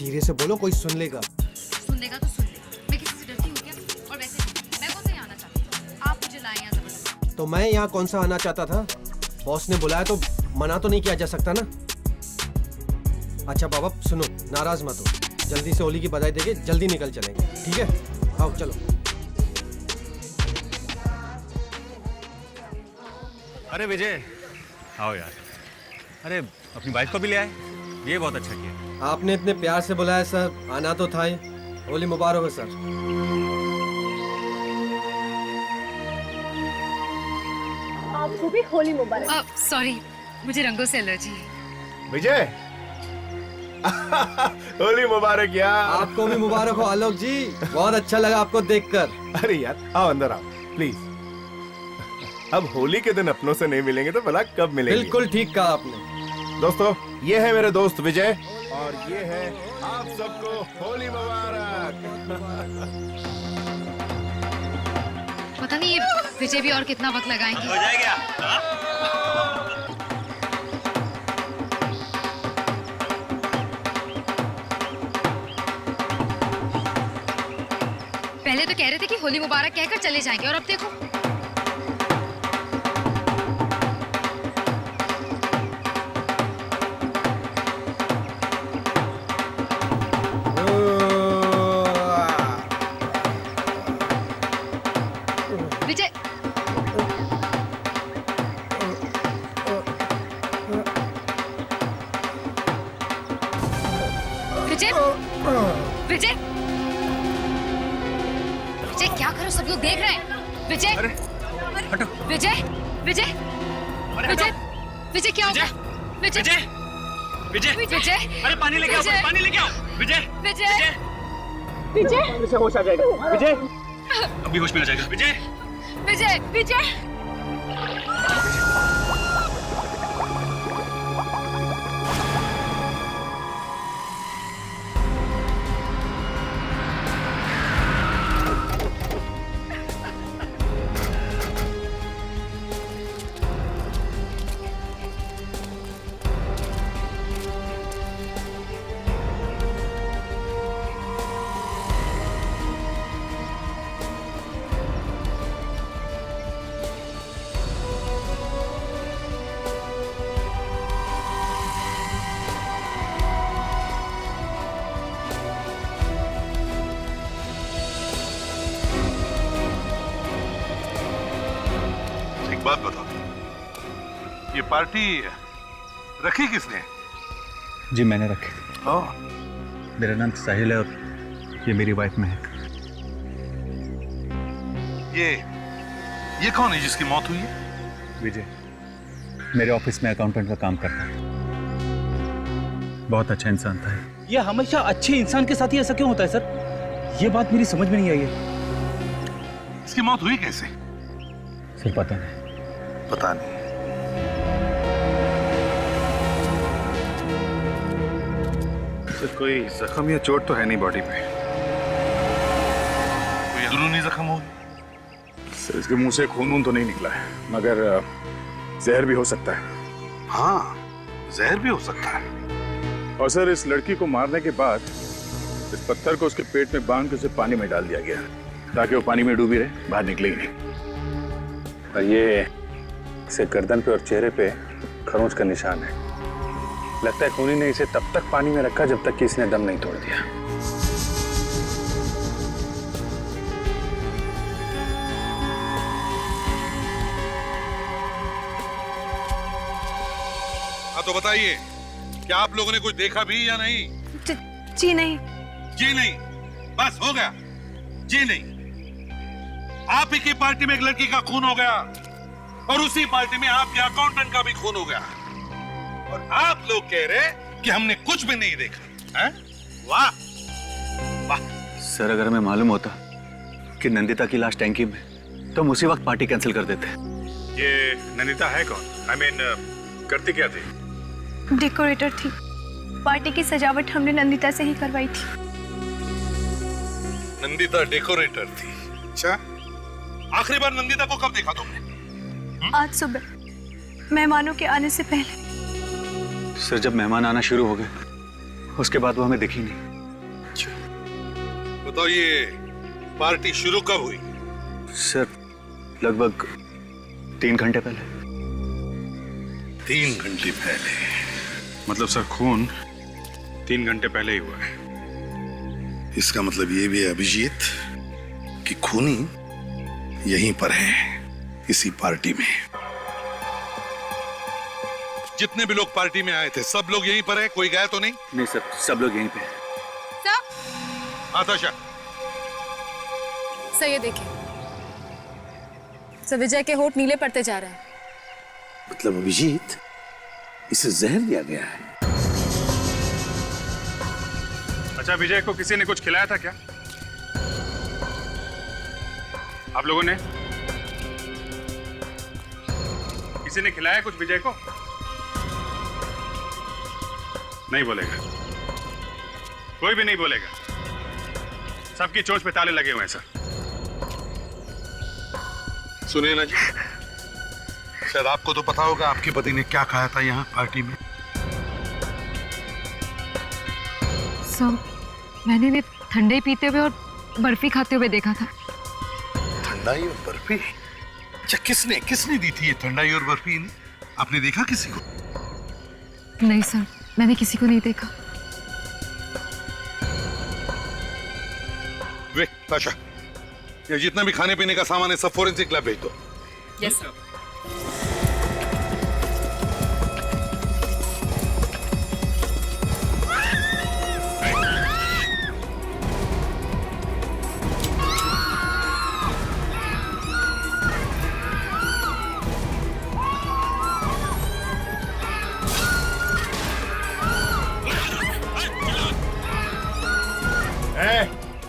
धीरे से बोलो, कोई सुन लेगा। सुन लेगा तो सुन ले, मैं किसी से डरती हूँ क्या? और वैसे मैं कौन सा यहाँ आना चाहती हूँ? आप मुझे लाए यहाँ जबरदस्ती। तो मैं यहाँ कौन सा आना चाहता था? बॉस ने बुलाया तो मना तो नहीं किया जा सकता ना। अच्छा बाबा सुनो, नाराज मत हो, जल्दी से होली की बधाई देके जल्दी निकल चलेंगे, ठीक है? आओ चलो। अरे विजय, आओ यार। अरे अपनी वाइफ को भी ले आए, ये बहुत अच्छा किया। आपने इतने प्यार से बुलाया सर, आना तो था ही। होली मुबारक हो सर। आपको भी होली मुबारक। सॉरी, मुझे रंगों से एलर्जी है। विजय होली मुबारक यार। आपको भी मुबारक हो आलोक जी, बहुत अच्छा लगा आपको देखकर। अरे यार आओ अंदर आओ प्लीज। अब होली के दिन अपनों से नहीं मिलेंगे तो भला कब मिलेंगे? बिल्कुल ठीक कहा आपने। दोस्तों ये है मेरे दोस्त विजय और ये है आप सबको होली मुबारक। पता नहीं ये विजय भी और कितना वक्त लगाएंगे। हो जाएगा। पहले तो कह रहे थे कि होली मुबारक कहकर चले जाएंगे और अब देखो। विजय विजय विजय विजय क्या करो, सब लोग देख रहे हैं। विजय अरे हटो। विजय विजय अरे विजय हटो। विजय क्या होगा? विजय विजय विजय अरे पानी लेके आओ, विजय। पानी लेके आओ। विजय विजय विजय होश आ जाएगा विजय। अभी होश में आ जाएगा। विजय विजय विजय एक बात बताओ, ये पार्टी रखी किसने? जी मैंने रखी। ओह, मेरा नाम साहिल है और ये मेरी वाइफ महक। ये कौन है जिसकी मौत हुई है? विजय मेरे ऑफिस में अकाउंटेंट का काम करता है, बहुत अच्छा इंसान था। ये हमेशा अच्छे इंसान के साथ ही ऐसा क्यों होता है सर? ये बात मेरी समझ में नहीं आई है। इसकी मौत हुई कैसे? सर पता नहीं। पता नहीं। सर कोई जख्म या चोट तो है नहीं बॉडी पे? कोई अंदरूनी जख्म हो? सर इसके मुंह से खून वून तो नहीं निकला है, मगर जहर भी हो सकता है। हाँ, जहर भी हो सकता है। और सर इस लड़की को मारने के बाद इस पत्थर को उसके पेट में बांध के उसे पानी में डाल दिया गया ताकि वो पानी में डूबी रहे, बाहर निकले ही नहीं। और ये इसे गर्दन पे और चेहरे पे खरोंच का निशान है। लगता है खूनी ने इसे तब तक पानी में रखा जब तक कि इसने दम नहीं तोड़ दिया। हाँ तो बताइए, क्या आप लोगों ने कुछ देखा भी या नहीं? जी नहीं। जी नहीं, बस हो गया। जी नहीं, आप ही की पार्टी में एक लड़की का खून हो गया और उसी पार्टी में आपके अकाउंटेंट का भी खून हो गया और आप लोग कह रहे कि हमने कुछ भी नहीं देखा है? वाह वाह। सर अगर हमें मालूम होता कि नंदिता की लाश टैंकी में, तो हम उसी वक्त पार्टी कैंसिल कर देते। ये नंदिता है कौन? I mean, करती क्या थी? डेकोरेटर थी। पार्टी की सजावट हमने नंदिता से ही करवाई थी। नंदिता डेकोरेटर थी? अच्छा, आखिरी बार नंदिता को कब देखा तुमने? आज सुबह मेहमानों के आने से पहले। सर जब मेहमान आना शुरू हो गए उसके बाद वो हमें दिखी नहीं। बताओ, ये पार्टी शुरू कब हुई? सर लगभग 3 घंटे पहले। 3 घंटे पहले? मतलब सर खून 3 घंटे पहले ही हुआ है। इसका मतलब ये भी है अभिजीत कि खूनी यहीं पर है, इसी पार्टी में। जितने भी लोग पार्टी में आए थे सब लोग यहीं पर है, कोई गया तो नहीं? नहीं सर, सब लोग यहीं पे हैं। आताशा, सर ये देखिए, सर विजय के होठ नीले पड़ते जा रहे हैं। मतलब अभिजीत, इसे जहर दिया गया है। अच्छा, विजय को किसी ने कुछ खिलाया था क्या? आप लोगों ने? किसी ने खिलाया कुछ विजय को? नहीं बोलेगा, कोई भी नहीं बोलेगा। सबकी चोंच पे ताले लगे हुए हैं सर। सुनिए ना जी, शायद आपको तो पता होगा आपके पति ने क्या खाया था यहाँ पार्टी में। सर, मैंने इन्हें ठंडे पीते हुए और बर्फी खाते हुए देखा था। ठंडाई और बर्फी? अच्छा, किसने दी थी ये ठंडाई और बर्फी इन्हें? आपने देखा किसी को? नहीं सर, मैंने किसी को नहीं देखा। वे ताशा, ये जितना भी खाने पीने का सामान है सब फोरेंसिक लैब भेज दो। Yes sir.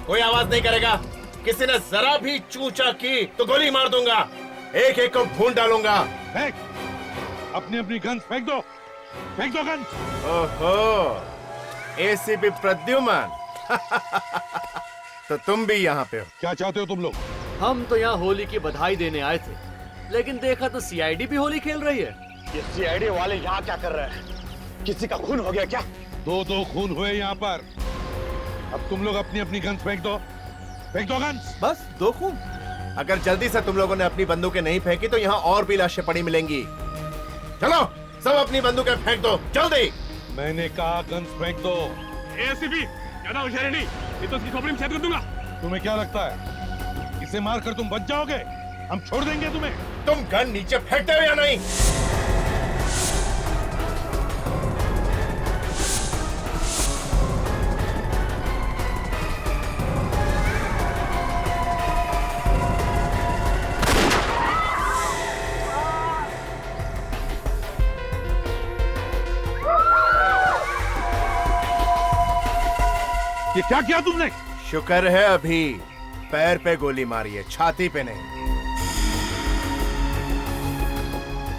कोई आवाज नहीं करेगा। किसी ने जरा भी चूचा की तो गोली मार दूंगा, एक एक को भून डालूंगा। फेंक, अपनी अपनी गन्स फेंक दो, फेंक दो गन्स। ओहो, एसीपी प्रद्युमन तो तुम भी यहाँ पे हो? क्या चाहते हो तुम लोग? हम तो यहाँ होली की बधाई देने आए थे, लेकिन देखा तो सीआईडी भी होली खेल रही है। ये सीआईडी वाले यहाँ क्या कर रहे हैं? किसी का खून हो गया क्या? 2 खून हुए यहाँ पर। अब तुम लोग अपनी अपनी गन्स फेंक दो, फेंक दो गन्स। बस 2 खून? अगर जल्दी से तुम लोगों ने अपनी बंदूकें नहीं फेंकी तो यहाँ और भी लाशें पड़ी मिलेंगी। चलो सब अपनी बंदूकें फेंक दो, जल्दी। मैंने कहा गन्स फेंक दो। एसीपी, ज्यादा होशियारी नहीं, ये तो इसकी खोपड़ी में छेद कर दूंगा। तुम्हें क्या लगता है इसे मारकर तुम बच जाओगे? हम छोड़ देंगे तुम्हें? तुम गन नीचे फेंकते हो या नहीं? ये क्या किया तुमने? शुक्र है अभी पैर पे गोली मारी है, छाती पे नहीं।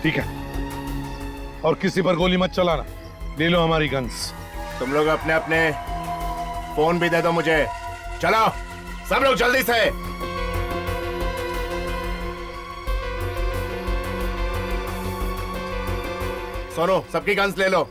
ठीक है, और किसी पर गोली मत चलाना। ले लो हमारी गन्स। तुम लोग अपने अपने फोन भी दे दो मुझे। चलो सब लोग जल्दी से। सोनू, सबकी गन्स ले लो।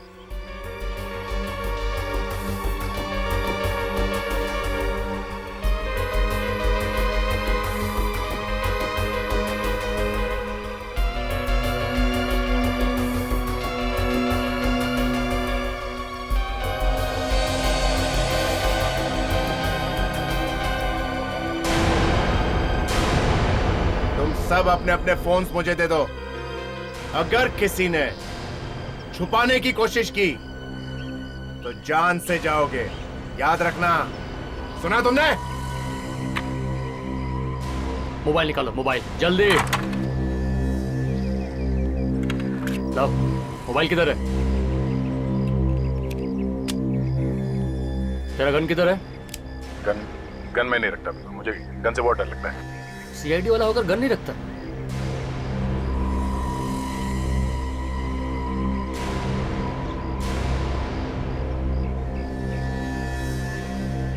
सब अपने अपने फोन्स मुझे दे दो। अगर किसी ने छुपाने की कोशिश की तो जान से जाओगे, याद रखना। सुना तुमने? मोबाइल निकालो, मोबाइल जल्दी। लो, मोबाइल किधर है? तेरा गन किधर है? गन मैं नहीं रखता, मुझे गन से बहुत डर लगता है। सीआईडी वाला होकर गन नहीं रखता?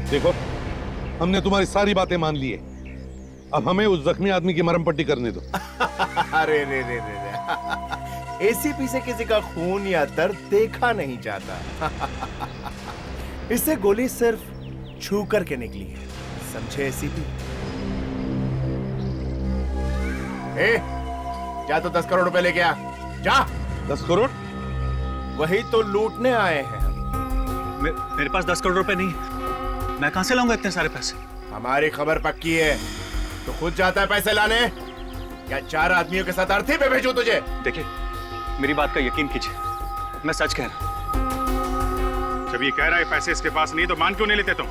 देखो, हमने तुम्हारी सारी बातें मान ली है। अब हमें उस जख्मी आदमी की मरहम पट्टी करने दो। अरे रे रे रे, एसीपी से किसी का खून या दर्द देखा नहीं जाता। इससे गोली सिर्फ छू करके निकली है, समझे एसीपी? ए, जा तो 10 करोड़ रुपए लेके आ। जा। 10 करोड़? वही तो लूटने आए हैं हम। मेरे पास 10 करोड़ रुपए नहीं है। मैं कहां से लाऊंगा इतने सारे पैसे? हमारी खबर पक्की है तो खुद जाता है पैसे लाने, या 4 आदमियों के साथ अर्थी पे भेजूं तुझे? देखिए, मेरी बात का यकीन कीजिए, मैं सच कह रहा हूं। जब ये कह रहा है पैसे इसके पास नहीं तो मान क्यों नहीं लेते तुम?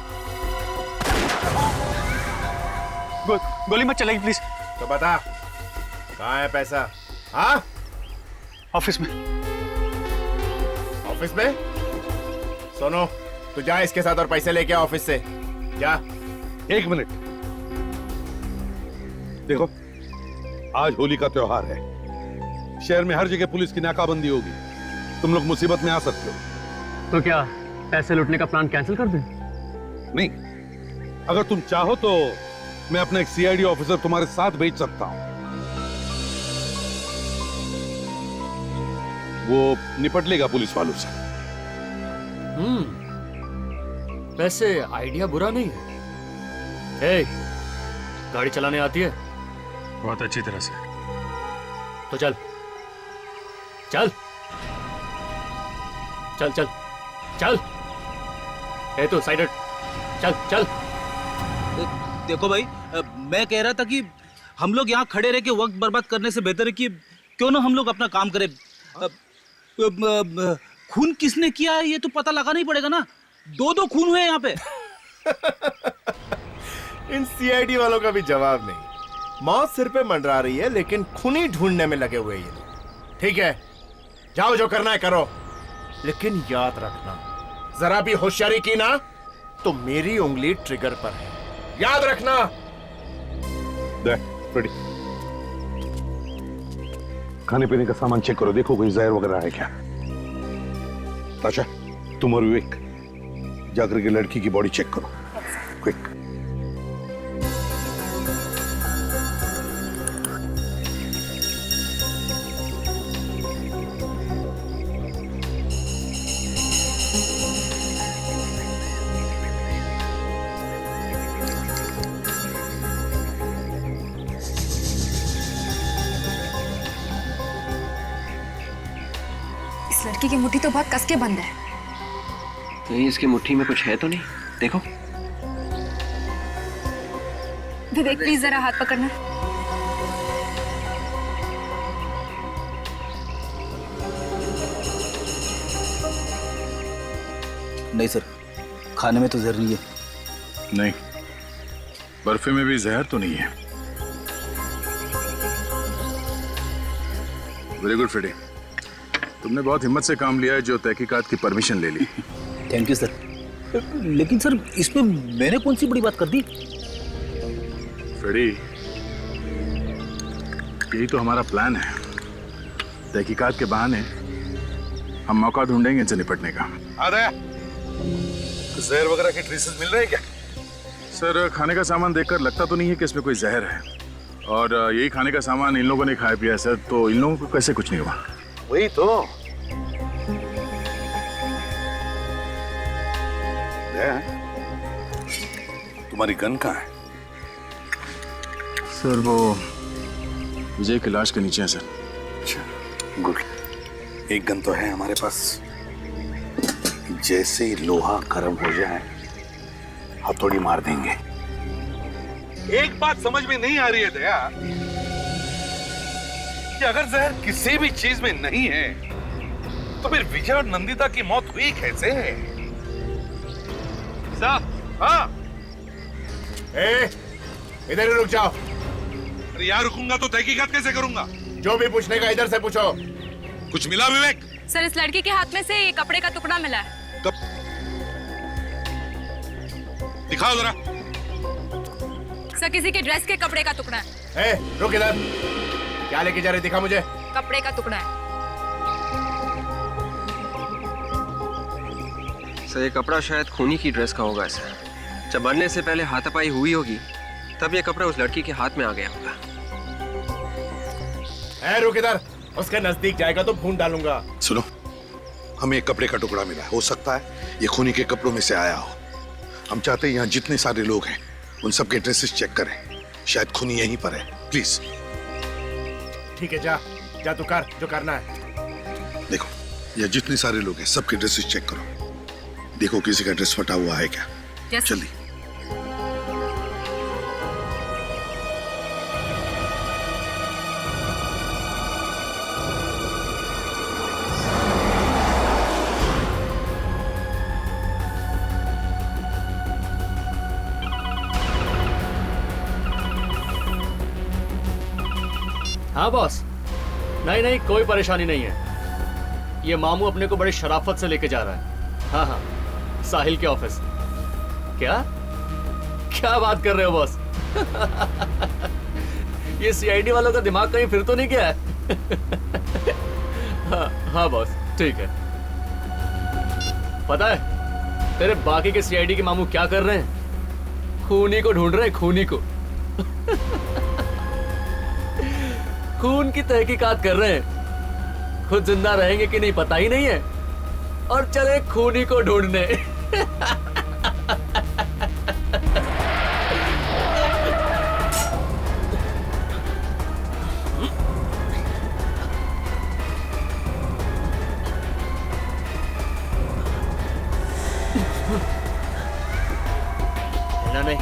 गोली मत चलाइए प्लीज। तो बता, कहाँ है पैसा? हाँ? ऑफिस में। ऑफिस में? सुनो, तू जा इसके साथ और पैसे लेके आ ऑफिस से। जा। 1 मिनट। देखो, आज होली का त्योहार है। शहर में हर जगह पुलिस की नाकाबंदी होगी। तुम लोग मुसीबत में आ सकते हो। तो क्या पैसे लूटने का प्लान कैंसिल कर दें? नहीं, अगर तुम चाहो तो मैं अपना एक सीआईडी ऑफिसर तुम्हारे साथ भेज सकता हूं। वो निपट लेगा पुलिस वालों से। वैसे आइडिया बुरा नहीं है। ए, गाड़ी चलाने आती है? बहुत अच्छी तरह से। तो चल चल चल चल चल। ए तो साइड हट। चल चल। देखो भाई, मैं कह रहा था कि हम लोग यहाँ खड़े रह के वक्त बर्बाद करने से बेहतर है कि क्यों ना हम लोग अपना काम करें। खून किसने किया है ये तो पता लगाना ही पड़ेगा ना। 2 खून हुए यहाँ पे। इन सीआईडी वालों का भी जवाब नहीं। मौत सिर पे मंडरा रही है लेकिन खूनी ढूंढने में लगे हुए ये लोग। ठीक है, जाओ जो करना है करो, लेकिन याद रखना, जरा भी होशियारी की ना तो मेरी उंगली ट्रिगर पर है। याद रखना। रेडी। खाने पीने का सामान चेक करो, देखो कोई जहर वगैरह है क्या। ताशा, तुम और विवेक जाकर के लड़की की बॉडी चेक करो, क्विक। इस लड़की की मुट्ठी तो बहुत कस के बंद है। कहीं इसकी मुट्ठी में कुछ है तो नहीं? देखो। विवेक प्लीज जरा हाथ पकड़ना। नहीं सर, खाने में तो जहर नहीं है। नहीं, बर्फी में भी जहर तो नहीं है। वेरी गुड फ्रेडी, तुमने बहुत हिम्मत से काम लिया है जो तहकीकात की परमिशन ले ली। Thank you sir. लेकिन सर, इसमें मैंने कौन सी बड़ी बात कर दी? फ्रेडी, यही तो हमारा प्लान है। तहकीकात के बहाने हम मौका ढूंढेंगे इनसे निपटने का। जहर वगैरह के ट्रेसेस मिल रहे हैं क्या? सर, खाने का सामान देखकर लगता तो नहीं है कि इसमें कोई जहर है, और यही खाने का सामान इन लोगों ने खाया पिया सर, तो इन लोगों को कैसे कुछ नहीं हुआ? वही तो। तुम्हारी गन कहाँ है? सर, वो विजय की लाश के नीचे है सर। अच्छा, गुड। एक गन तो है हमारे पास। जैसे ही लोहा गर्म हो जाए हथौड़ी मार देंगे। एक बात समझ में नहीं आ रही है दया, कि अगर जहर किसी भी चीज में नहीं है तो फिर विजय और नंदिता की मौत हुई कैसे? साहब। हाँ, इधर ही रुक जाओ। अरे यार, रुकूंगा तो तहकीकात कैसे करूंगा? जो भी पूछने का इधर से पूछो। कुछ मिला विवेक? सर, इस लड़की के हाथ में से ये कपड़े का टुकड़ा मिला है। कब? दिखाओ जरा। सर, किसी के ड्रेस के कपड़े का टुकड़ा है। रुक इधर। क्या लेके जा रहे, दिखा मुझे। कपड़े का टुकड़ा है। सर, ये कपड़ा शायद खूनी की ड्रेस का होगा सर। जब मरने से पहले हाथापाई हुई होगी तब ये कपड़ा उस लड़की के हाथ में आ गया होगा। रुक इधर। उसके नजदीक जाएगा तो भून डालूंगा। सुनो, हमें एक कपड़े का टुकड़ा मिला है। हो सकता है ये खूनी के कपड़ों में से आया हो। हम चाहते हैं यहाँ जितने सारे लोग हैं उन सब के एड्रेसेस चेक करें, शायद खूनी यहीं पर है। प्लीज। ठीक है, जा जा तू कर जो करना है। देखो, ये जितने सारे लोग हैं सबके एड्रेसेस चेक करो, देखो किसी का एड्रेस फटा हुआ है क्या। Yes. जल्दी। हाँ बॉस, नहीं नहीं कोई परेशानी नहीं है। ये मामू अपने को बड़ी शराफत से लेके जा रहा है। हाँ हाँ, साहिल के ऑफिस। क्या क्या बात कर रहे हो बॉस? ये सीआईडी वालों का दिमाग कहीं फिर तो नहीं गया है? हाँ हाँ बॉस, ठीक है। पता है तेरे बाकी के सीआईडी के मामू क्या कर रहे हैं? खूनी को ढूंढ रहे हैं, खूनी को। खून की तहकीकात कर रहे हैं। खुद जिंदा रहेंगे कि नहीं पता ही नहीं है, और चले खूनी को ढूंढने। नहीं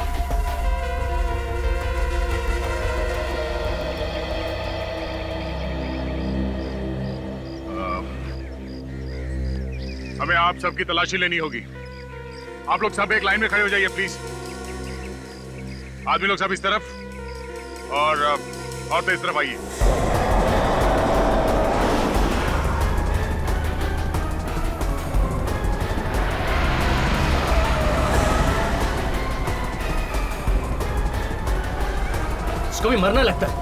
हमें आप सबकी तलाशी लेनी होगी। आप लोग सब एक लाइन में खड़े हो जाइए प्लीज। आदमी लोग सब इस तरफ और औरतें इस तरफ आइए। इसको भी मरना लगता है।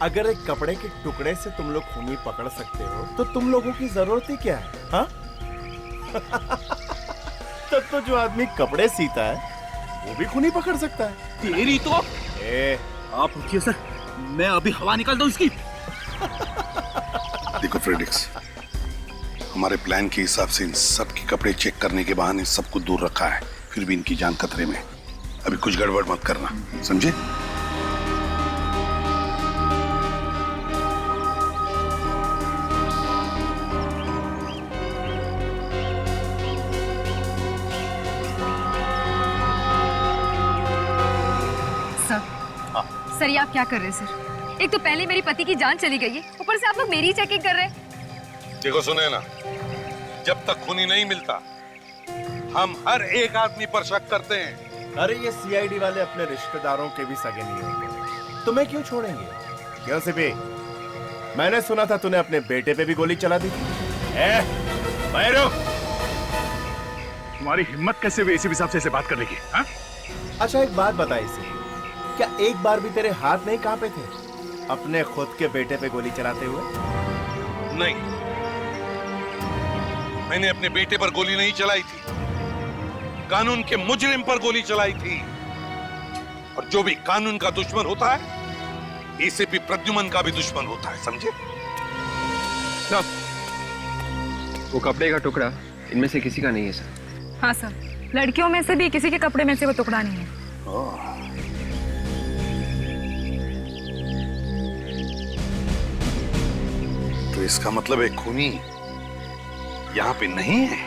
अगर एक कपड़े के टुकड़े से तुम लोग खूनी पकड़ सकते हो तो तुम लोगों की जरूरत ही क्या है? हाँ? तब तो जो आदमी कपड़े सीता है वो भी खूनी पकड़ सकता है। तेरी तो आप रुकिए सर, मैं अभी हवा निकालता हूँ इसकी। देखो फ्रेडिक्स, हमारे प्लान के हिसाब से इन सब के कपड़े चेक करने के बहाने सबको दूर रखा है, फिर भी इनकी जान खतरे में। अभी कुछ गड़बड़ मत करना, समझे? सर ये आप क्या कर रहे हैं सर? एक तो पहले मेरी पति की जान चली गई है, ऊपर से आप लोग मेरी चेकिंग कर रहे हैं। देखो सुने ना, जब तक खूनी नहीं मिलता हम हर एक आदमी पर शक करते हैं। अरे ये सीआईडी वाले अपने रिश्तेदारों के भी सगे नहीं होंगे, तुम्हें क्यों छोड़ेंगे? क्यों सिपी? मैंने सुना था तूने अपने बेटे पे भी गोली चला दी थी। तुम्हारी हिम्मत कैसे हुई एसीपी साहब से ऐसे बात करने की? हाँ? अच्छा एक बात बताइए सिपी, क्या एक बार भी तेरे हाथ नहीं कांपे थे अपने खुद के बेटे पे गोली चलाते हुए? नहीं, मैंने अपने बेटे पर गोली नहीं चलाई थी, कानून के मुजरिम पर गोली चलाई थी। और जो भी कानून का दुश्मन होता है, एसीपी प्रद्युमन का भी दुश्मन होता है, समझे? वो कपड़े का टुकड़ा इनमें से किसी का नहीं है सर। हाँ सर, लड़कियों में से भी किसी के कपड़े में से वो टुकड़ा नहीं है। तो इसका मतलब एक खूनी यहाँ पे नहीं है।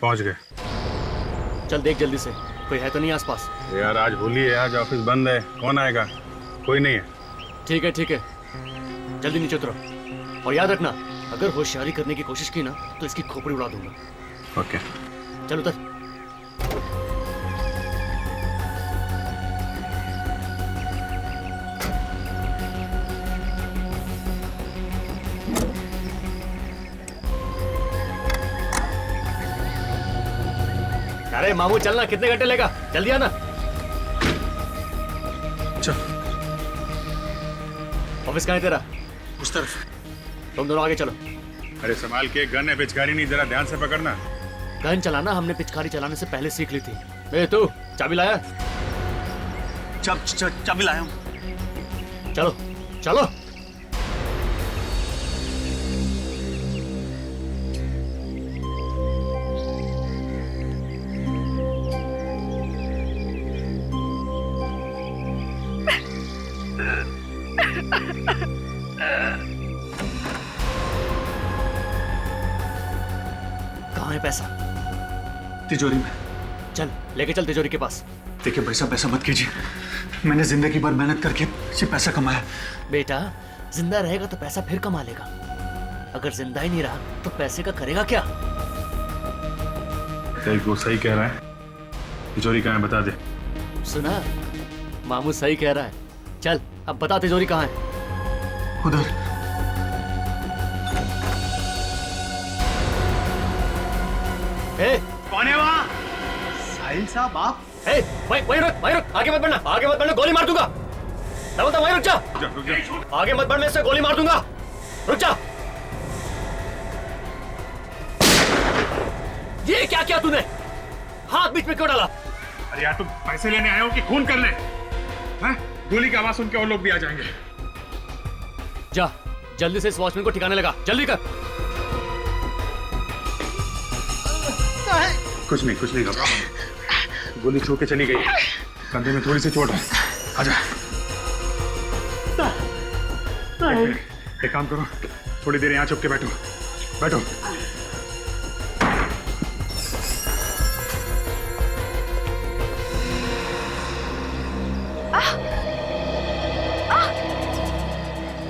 पहुंच गए। चल देख जल्दी से, कोई है तो नहीं आसपास? यार आज होली है, आज ऑफिस बंद है, कौन आएगा? कोई नहीं है। ठीक है ठीक है, जल्दी नीचे उतरो। और याद रखना, अगर होशियारी करने की कोशिश की ना तो इसकी खोपड़ी उड़ा दूंगा। ओके। चल उतर। अरे मामू चलना, कितने घंटे लेगा? जल्दी आना। चल। ऑफिस कहाँ है तेरा? उस तरफ। तुम दोनों आगे चलो। अरे संभाल के, गन है पिचकारी नहीं, जरा ध्यान से पकड़ना। गन चलाना हमने पिचकारी चलाने से पहले सीख ली थी। ए तू चाबी लाया? चाबी लाया हूँ। चलो चलो। कहाँ है पैसा? तिजोरी में। चल लेके चल तिजोरी के पास। देखिए भाई साहब, ऐसा मत कीजिए, मैंने जिंदगी भर मेहनत करके ये पैसा कमाया। बेटा जिंदा रहेगा तो पैसा फिर कमा लेगा, अगर जिंदा ही नहीं रहा तो पैसे का करेगा क्या? वो सही कह रहा है, तिजोरी कहाँ है बता दे। सुना, मामू सही कह रहा है। चल अब बता तिजोरी कहाँ है? उधर। कौन है वहाँ? साहिल साहब आप? वहीं रुक, आगे मत बढ़ना, गोली मार दूंगा। मैं बोलता वहीं रुक जा। आगे मत बढ़, मैं इससे गोली मार दूंगा। रुक जा। ये क्या किया तूने? हाथ बीच में क्यों डाला? अरे यार, तुम पैसे लेने आए हो कि खून करने? हैं? गोली की आवाज सुन के और लोग भी आ जाएंगे। जा जल्दी से इस वॉचमैन को ठिकाने लगा, जल्दी कर। कुछ नहीं घबरा, गोली छू के चली गई, कंधे में थोड़ी सी चोट है। आजा। एक काम करो, थोड़ी देर यहाँ चुप के बैठो।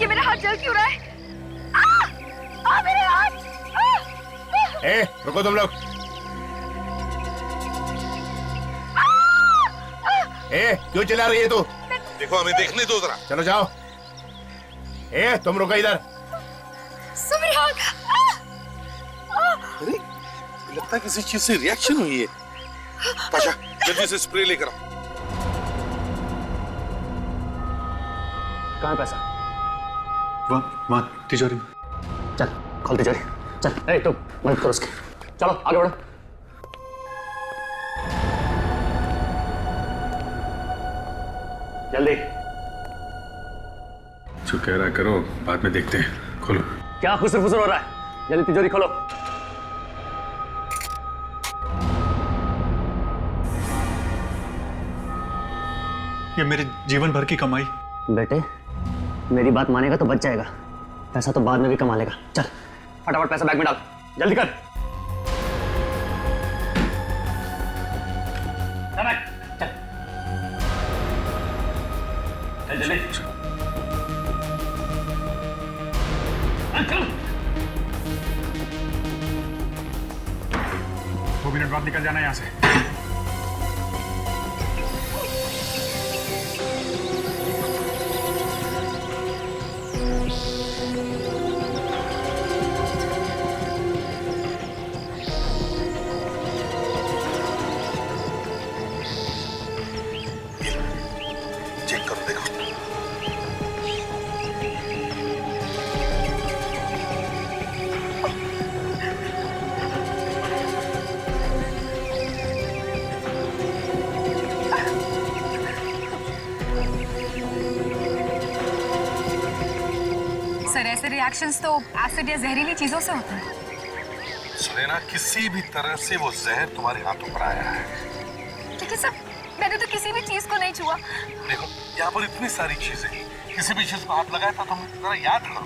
ये मेरा हाथ जल क्यों रहा है? मेरे हाथ! ए, रुको तुम लोग। ए, क्यों चिल्ला रही है तू? देखो, हमें देखने दो जरा। चलो जाओ। ए, तुम रुको इधर। अरे लगता है किसी चीज से रिएक्शन हुई है। पाशा, जल्दी से स्प्रे लेकर आओ। कहाँ है पैसा? वहाँ तिजोरी में। चल खोल तिजोरी, चल। तुम मदद करो उसकी, चलो आगे बढ़ो। जल्दी। जो कह रहा है करो, बाद में देखते हैं। खोलो। क्या खुसर फुसर हो रहा है? जल्दी तिजोरी खोलो। ये मेरे जीवन भर की कमाई। बेटे मेरी बात मानेगा तो बच जाएगा, पैसा तो बाद में भी कमा लेगा। चल फटाफट पैसा बैग में डाल, जल्दी कर। चल जल्दी। 2 मिनट बाद निकल जाना यहाँ से। चेक करो, देखो। सर ऐसे रिएक्शंस तो एसिड या जहरीली चीजों से होते हैं। सुनैना, किसी भी तरह से वो जहर तुम्हारे हाथों पर आया है। लेकिन सर मैंने तो किसी भी चीज को नहीं छुआ। देखो, यहाँ पर इतनी सारी चीजें, किसी भी चीज को हाथ लगाया था, तुम जरा याद करो।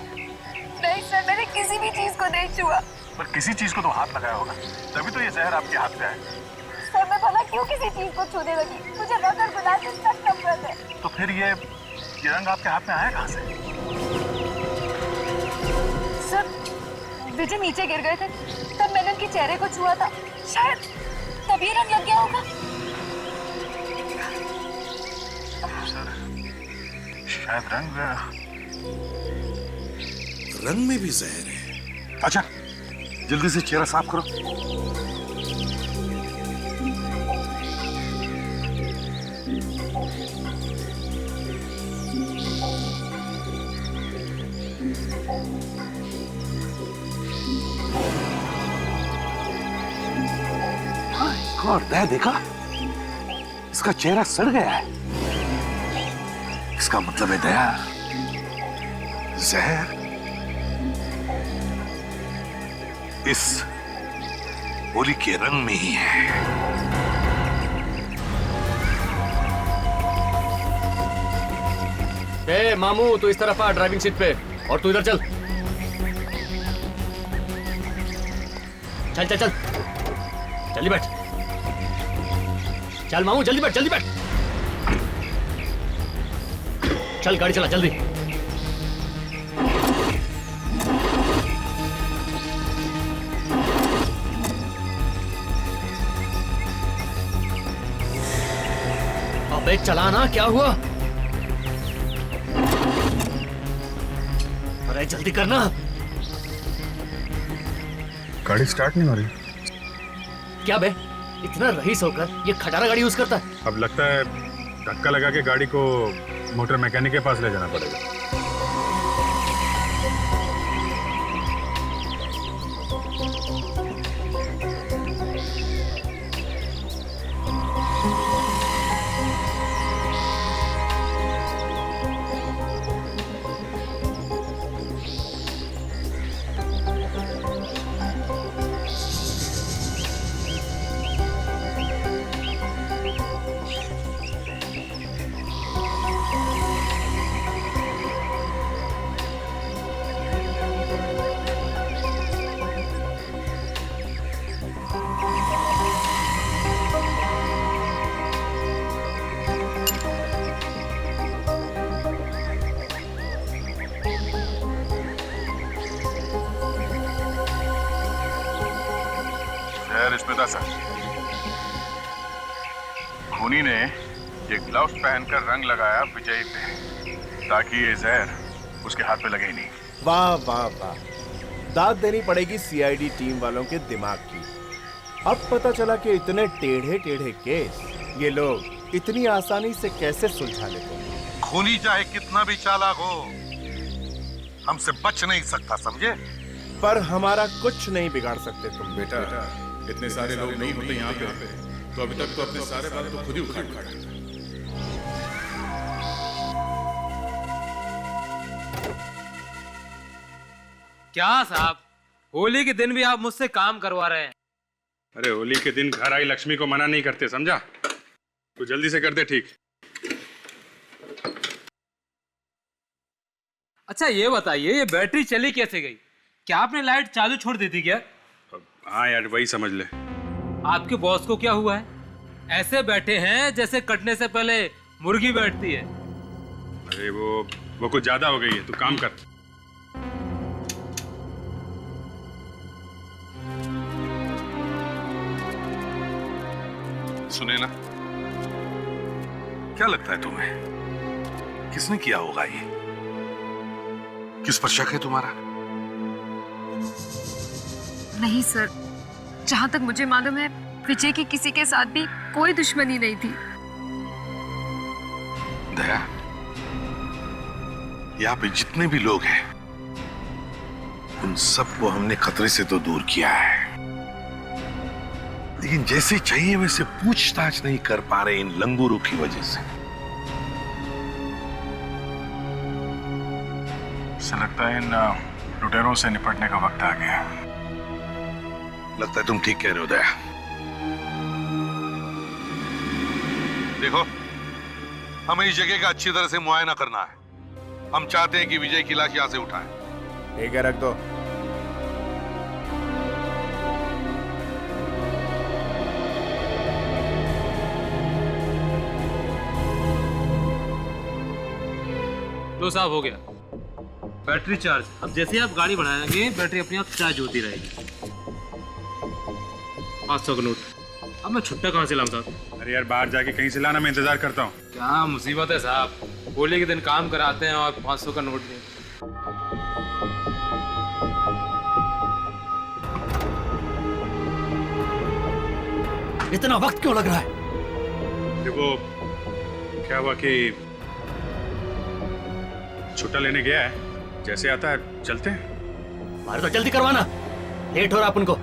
नहीं सर, मैंने किसी भी चीज को नहीं छुआ। पर किसी चीज को तो हाथ लगाया होगा, तभी तो ये जहर आपके हाथ पे है। सर मैं भला क्यों किसी चीज को छूने लगी? मुझे रंग और गुलाब से सख्त नफरत है। तो फिर ये रंग आपके हाथ में आया कहाँ से? सर विजय नीचे गिर गए थे, तब मैंने उनके चेहरे को छुआ था, शायद तभी रंग लग गया होगा। शायद रंग में भी जहर है। अच्छा, जल्दी से चेहरा साफ करो। देखा और दया देखा, इसका चेहरा सड़ गया है। इसका मतलब है दया, जहर इस होली के रंग में ही है। ए मामू, तू इस तरफ आ ड्राइविंग सीट पे, और तू इधर चल। चल चल चल, जल्दी बैठ। चल मामू, जल्दी बैठ, जल्दी बैठ। चल गाड़ी चला जल्दी। अबे चला ना, क्या हुआ? अरे जल्दी करना। गाड़ी स्टार्ट नहीं हो रही। क्या बे, इतना रईस होकर ये खटारा गाड़ी यूज करता है? अब लगता है धक्का लगा के गाड़ी को मोटर मैकेनिक के पास ले जाना पड़ेगा। इसमें था सर, खूनी ने ये ग्लव्स पहनकर रंग लगाया विजय पे, ताकि ये जहर उसके हाथ पे लगे ही नहीं। वाह वाह वाह, दाद देनी पड़ेगी सीआईडी टीम वालों के दिमाग की। अब पता चला कि इतने टेढ़े टेढ़े केस ये लोग इतनी आसानी से कैसे सुलझा लेते हैं। खूनी चाहे कितना भी चालाक हो, हमसे बच नहीं सकता, समझे? पर हमारा कुछ नहीं बिगाड़ सकते तुम। बेटा, इतने सारे लोग नहीं होते यहाँ पे, तो अभी तक तो अपने सारे बाल तो खुद ही उखाड़ उखाड़। क्या साहब, होली के दिन भी आप मुझसे काम करवा रहे हैं? अरे होली के दिन घर आई लक्ष्मी को मना नहीं करते, समझा? तो जल्दी से कर दे ठीक। अच्छा ये बताइए, ये बैटरी चली कैसे गई? क्या आपने लाइट चालू छोड़ दी थी क्या? हाँ यार, वही समझ ले। आपके बॉस को क्या हुआ है? ऐसे बैठे हैं जैसे कटने से पहले मुर्गी बैठती है। अरे वो कुछ ज्यादा हो गई है, तू काम कर। सुने ना, क्या लगता है तुम्हें किसने किया होगा ये? किस पर शक है तुम्हारा? नहीं सर, जहां तक मुझे मालूम है विजय की किसी के साथ भी कोई दुश्मनी नहीं थी। दया, यहाँ पे जितने भी लोग हैं उन सबको हमने खतरे से तो दूर किया है, लेकिन जैसे चाहिए वैसे पूछताछ नहीं कर पा रहे इन लंगूरों की वजह से। ऐसा लगता है इन लुटेरों से निपटने का वक्त आ गया। लगता है तुम ठीक कह रहे हो दया। देखो, हमें इस जगह का अच्छी तरह से मुआयना करना है। हम चाहते हैं कि विजय की लाश यहां से उठाएं। ठीक है, रख दो। लो साहब, हो गया। Battery charge. अब जैसे आप गाड़ी बढ़ाएंगे बैटरी अपने आप चार्ज होती रहेगी। 500 का नोट। अब मैं छुट्टा कहाँ से लाऊं साहब? अरे यार, बाहर जाके कहीं से लाना, मैं इंतजार करता हूँ। क्या मुसीबत है साहब, होली के दिन काम कराते हैं और 500 का नोट नहीं। इतना वक्त क्यों लग रहा है? वो क्या हुआ कि छुट्टा लेने गया है, जैसे आता है चलते हैं। अरे तो जल्दी करवाना, लेट हो रहा अपन को।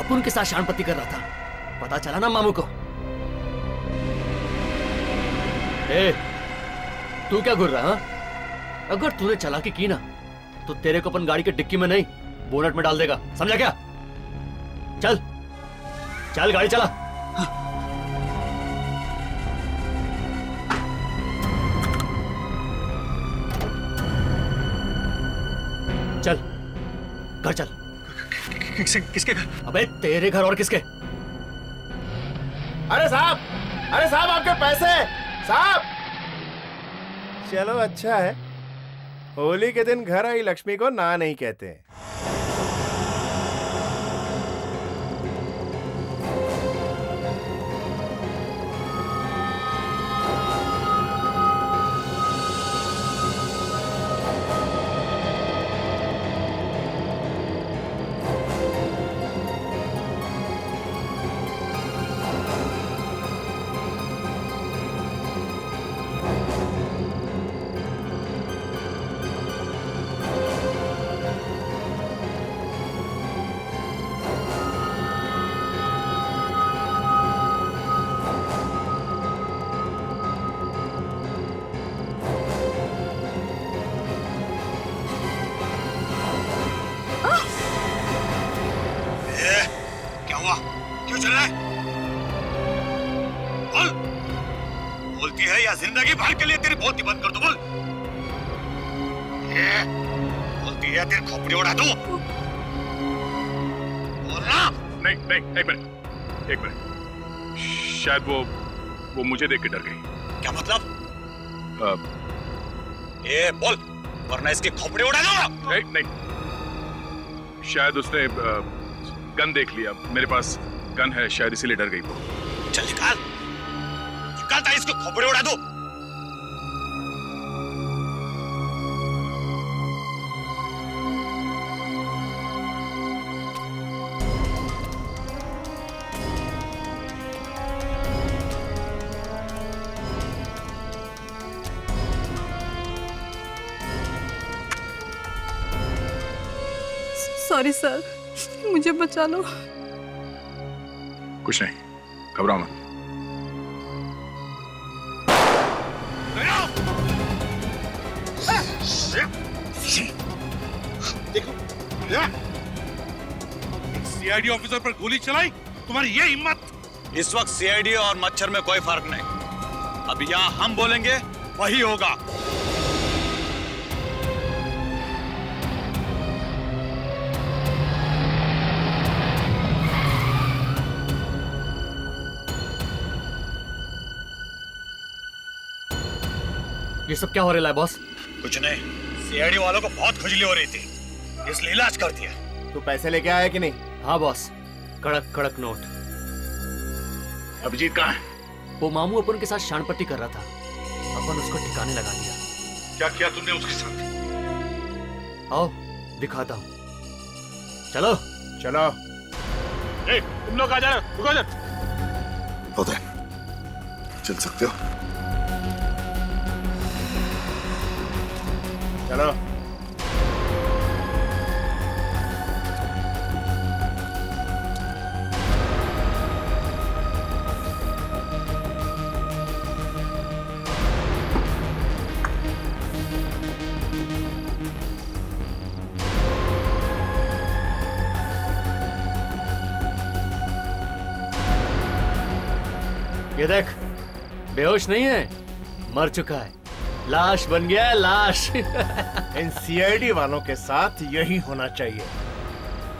अपुन के साथ शानपत्ती कर रहा था। पता चला ना मामू को। ए, तू क्या घूर रहा है? अगर तूने चालाकी की ना तो तेरे को अपन गाड़ी के डिक्की में नहीं बोनट में डाल देगा, समझा क्या? चल चल गाड़ी चला। चल घर चल। किसके घर? अबे तेरे घर और किसके? अरे साहब, अरे साहब आपके पैसे साहब। चलो अच्छा है, होली के दिन घर आई लक्ष्मी को ना नहीं कहते। क्या हुआ? क्यों चल रहा है? बोल। बोलती है या जिंदगी भर के लिए तेरी बोलती बंद कर दूं? बोल। बोलती है तेरी खोपड़ी उड़ा दूं? बोलना। नहीं नहीं, एक मिनट एक मिनट। शायद वो मुझे देख के डर गई। क्या मतलब? बोल वरना इसकी खोपड़ी उड़ा दूंगा। नहीं नहीं, शायद उसने गन देख लिया। मेरे पास गन है, शायद इसीलिए डर गई वो। चल निकाल, निकालता इसकी खोपड़ी उड़ा दूं। सॉरी सर, मुझे बचा लो। कुछ नहीं, घबराओ मत। देखो, सीआईडी ऑफिसर पर गोली चलाई, तुम्हारी ये हिम्मत? इस वक्त सीआईडी और मच्छर में कोई फर्क नहीं। अब यहाँ हम बोलेंगे वही होगा। ये सब क्या हो रहा है बॉस? कुछ नहीं, सीआईडी वालों को बहुत खुजली हो रही थी, इसलिए इलाज कर दिया। तू पैसे लेके आया कि नहीं? हाँ बॉस, कड़क कड़क नोट। अभिजीत कहाँ है? वो मामू अपन के साथ शानपट्टी कर रहा था, अपन उसको ठिकाने लगा दिया। क्या किया तुमने उसके साथ? आओ दिखाता हूँ, चलो चलो। तुम लोग आ जाओ, रुको जरा। उदय, चल सकते हो? चलो। ये देख, बेहोश नहीं है, मर चुका है, लाश बन गया है, लाश। इन सीआईडी वालों के साथ यही होना चाहिए।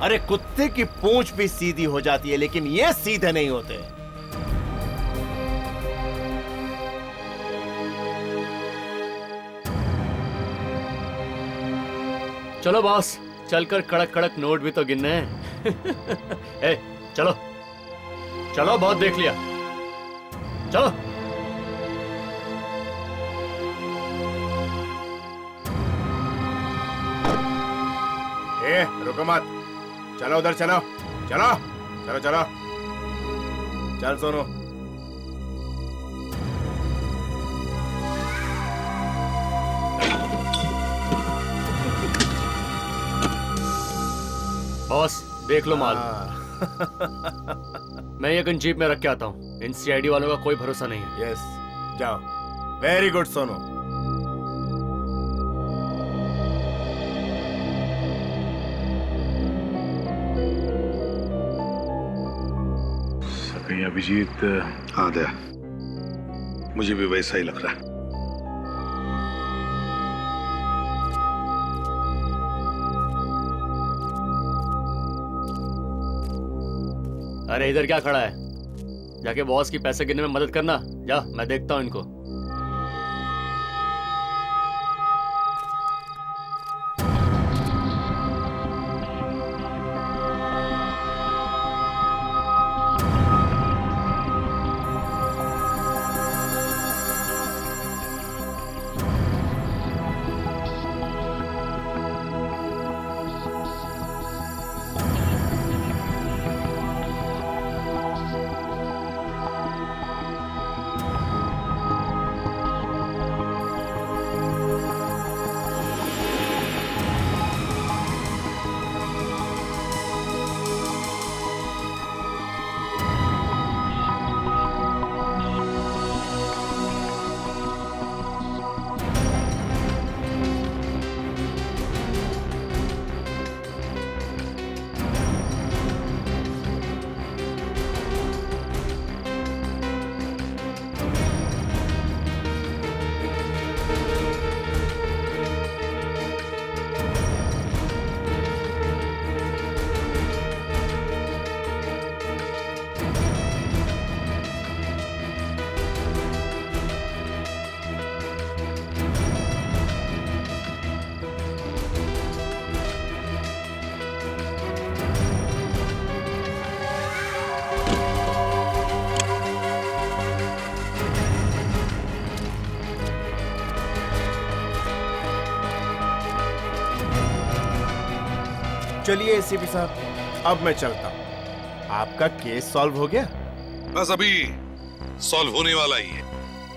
अरे कुत्ते की पूंछ भी सीधी हो जाती है, लेकिन ये सीधे नहीं होते। चलो बॉस, चलकर कड़क कड़क नोट भी तो गिनने हैं। ए, चलो चलो, बहुत देख लिया, चलो। रुको मत, चलो उधर चलो, चलो चलो चलो, चल सोनू। बॉस देख लो माल। मैं ये गन जीप में रख के आता हूँ। इन सीआईडी वालों का कोई भरोसा नहीं है। यस, जाओ। Very good Sonu. कहीं अभिजीत? हाँ दया, मुझे भी वैसा ही लग रहा है। अरे इधर क्या खड़ा है? जाके बॉस की पैसे गिनने में मदद करना। जा, मैं देखता हूँ इनको। चलिए एसीपी साहब, अब मैं चलता हूँ। आपका केस सॉल्व हो गया? बस अभी सॉल्व होने वाला ही है।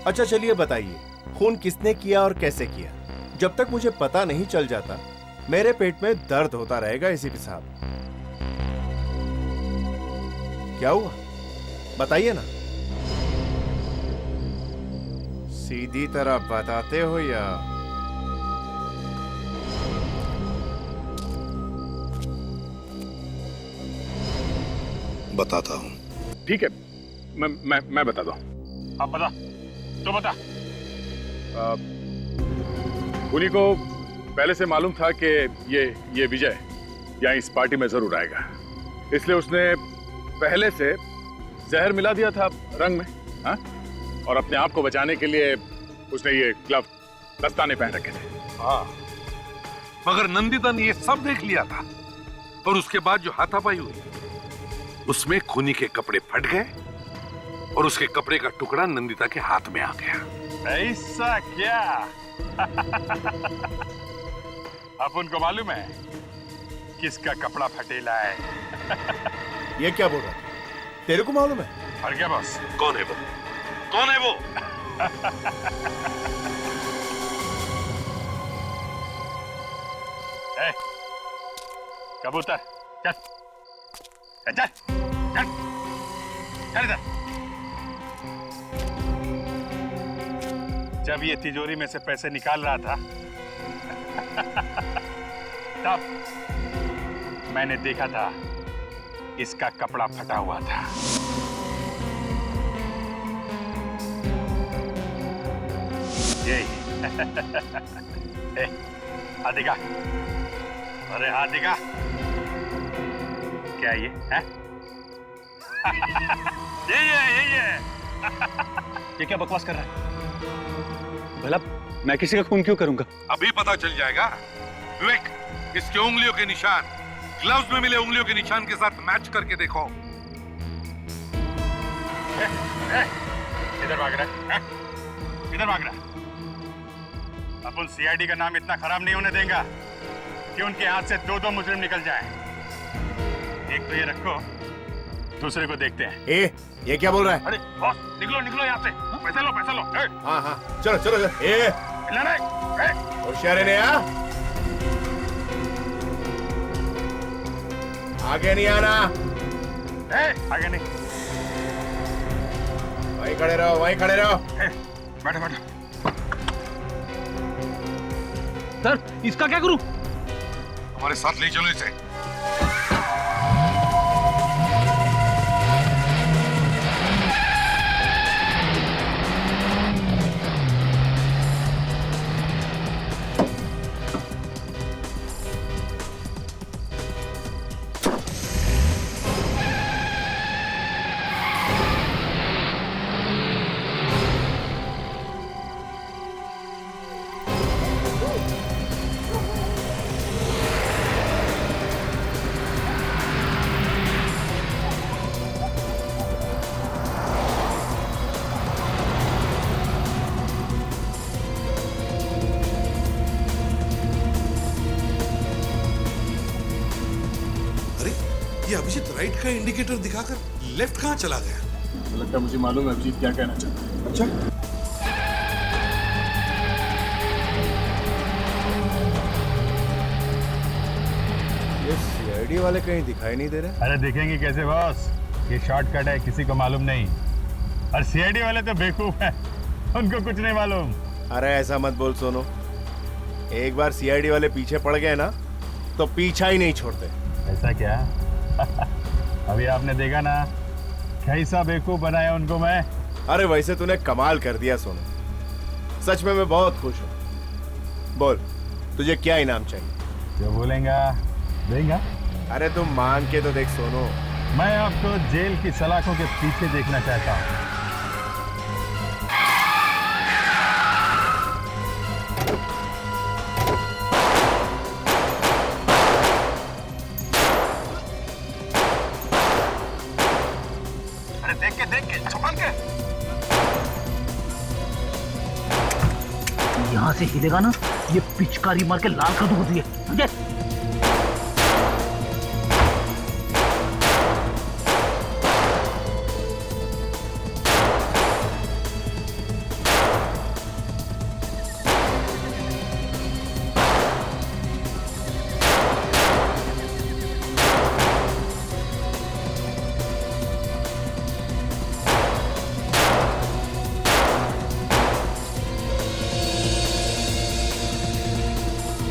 अच्छा चलिए बताइए, खून किसने किया और कैसे किया? जब तक मुझे पता नहीं चल जाता मेरे पेट में दर्द होता रहेगा एसीपी साहब। क्या हुआ बताइए ना। सीधी तरह बताते हो या? बताता हूँ। ठीक है, मैं बताता हूँ। आप बता, तो बता। उन्हीं को पहले से मालूम था कि ये विजय यहाँ इस पार्टी में जरूर आएगा, इसलिए उसने पहले से जहर मिला दिया था रंग में। हाँ? और अपने आप को बचाने के लिए उसने ये ग्लव दस्ताने पहन रखे थे। हाँ, मगर नंदिता ने ये सब देख लिया था, और उसके बाद जो हाथापाई हुई उसमें खूनी के कपड़े फट गए और उसके कपड़े का टुकड़ा नंदिता के हाथ में आ गया। ऐसा क्या? अब उनको मालूम है किसका कपड़ा फटेला है। ये क्या बोल रहा है? तेरे को मालूम है? और क्या बॉस? कौन है वो? कौन है वो? ए, कबूतर चल चल चल चल इधर। जब ये तिजोरी में से पैसे निकाल रहा था तब मैंने देखा था इसका कपड़ा फटा हुआ था। यही हाथ दिखा। अरे हाथ दिखा। क्या ये है? यही है। ये क्या बकवास कर रहा है? भला मैं किसी का खून क्यों करूंगा? अभी पता चल जाएगा। विवेक, इसके उंगलियों के निशान ग्लव्स में मिले उंगलियों के निशान के साथ मैच करके देखो। इधर भाग रहा है, इधर भाग रहा है। अपन सीआईडी का नाम इतना खराब नहीं होने देंगे कि उनके हाथ से दो मुजरिम निकल जाएं। एक तो ये रखो, दूसरे को देखते हैं। ये क्या बोल रहा है? अरे बॉस, निकलो यहाँ से। पैसा लो। हाँ, चलो। होशियार है नया, आगे नहीं आना। आगे नहीं। वहीं खड़े रहो, वहीं खड़े रहो। बैठो बैठो। सर इसका क्या करूं? हमारे साथ ले चलो इसे। ये अभिजीत राइट का इंडिकेटर दिखाकर लेफ्ट कहाँ चला गया? लगता है मुझे मालूम है अभिजीत क्या कहना चाहता है। अच्छा, ये सीआईडी वाले कहीं दिखाई नहीं दे रहे। अरे दिखेंगे कैसे बॉस, ये शॉर्टकट है, किसी को मालूम नहीं। और सीआईडी वाले तो बेवकूफ हैं, उनको कुछ नहीं मालूम। अरे ऐसा मत बोल सोनू, एक बार सीआईडी वाले पीछे पड़ गए ना तो पीछा ही नहीं छोड़ते। ऐसा क्या? अभी आपने देखा ना कैसा बेवकूफ बनाया उनको मैं। अरे वैसे तूने कमाल कर दिया सोनू, सच में मैं बहुत खुश हूँ। बोल तुझे क्या इनाम चाहिए? जो बोलेगा देगा। अरे तुम मांग के तो देख सोनू। मैं आपको जेल की सलाखों के पीछे देखना चाहता हूँ। देख के संभाल के। यहाँ से हिलेगा ना, ये पिचकारी मार के लाल कर दूंगा तुझे, समझे?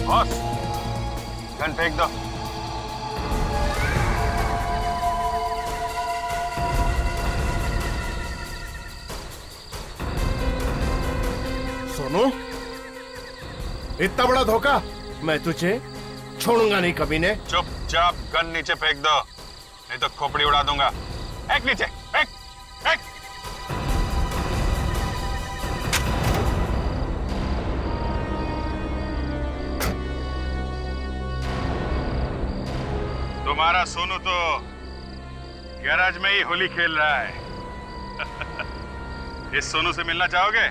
बॉस गन फेंक दो। सोनू, इतना बड़ा धोखा मैं तुझे छोड़ूंगा नहीं कभी ने। चुपचाप गन नीचे फेंक दो, नहीं तो खोपड़ी उड़ा दूंगा। फेंक नीचे, फेंक फेंक। तुम्हारा सोनू तो गैराज में ही होली खेल रहा है। इस सोनू से मिलना चाहोगे?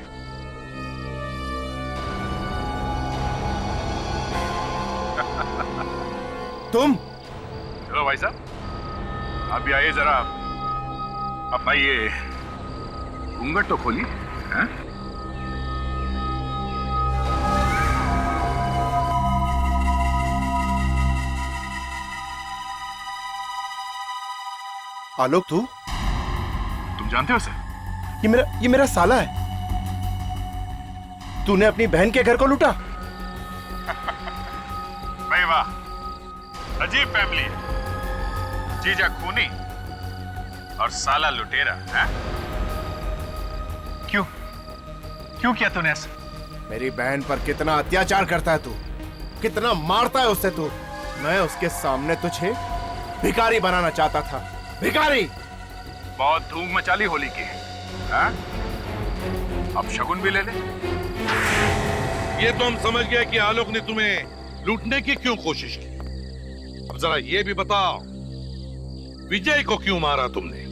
तुम? चलो भाई साहब, आप भी आइए जरा। अब आइए, घूंघट तो खोली। आलोक तुम जानते हो इसे? ये मेरा साला है। तूने अपनी बहन के घर को लूटा? भाई वाह, अजीब फैमिली है। जीजा खूनी और साला लुटेरा है? क्यों किया तूने ऐसा? मेरी बहन पर कितना अत्याचार करता है तू, कितना मारता है उससे तू। मैं उसके सामने तुझे भिखारी बनाना चाहता था। भिखारी। बहुत धूम मचाली होली की है? अब शगुन भी ले ले। ये तो हम समझ गए कि आलोक ने तुम्हें लूटने की क्यों कोशिश की। अब जरा ये भी बताओ, विजय को क्यों मारा तुमने?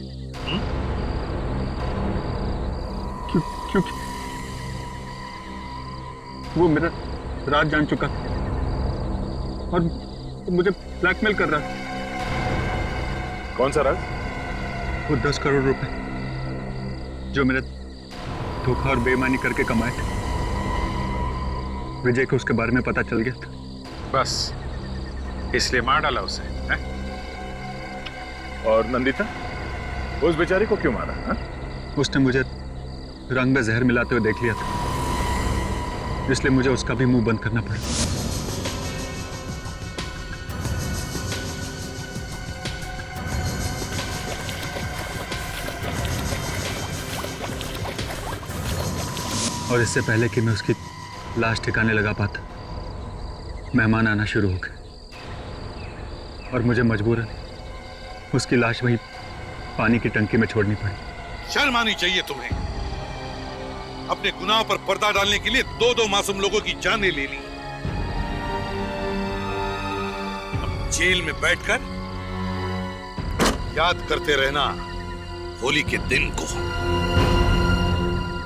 क्यों? वो मेरा राज जान चुका और मुझे ब्लैकमेल कर रहा है। कौन सा राज? वो 10 करोड़ रुपए जो मेरे धोखा और बेईमानी करके कमाए थे। विजय को उसके बारे में पता चल गया था, बस इसलिए मार डाला उसे। है? और नंदिता? उस बेचारी को क्यों मारा? हा? उसने मुझे रंग में जहर मिलाते हुए देख लिया था, इसलिए मुझे उसका भी मुंह बंद करना पड़ा। और इससे पहले कि मैं उसकी लाश ठिकाने लगा पाता, मेहमान आना शुरू हो गए और मुझे मजबूरन उसकी लाश वहीं पानी की टंकी में छोड़नी पड़ी। शर्म आनी चाहिए तुम्हें। अपने गुनाह पर पर्दा डालने के लिए 2-2 मासूम लोगों की जानें ले ली। अब जेल में बैठकर याद करते रहना होली के दिन को।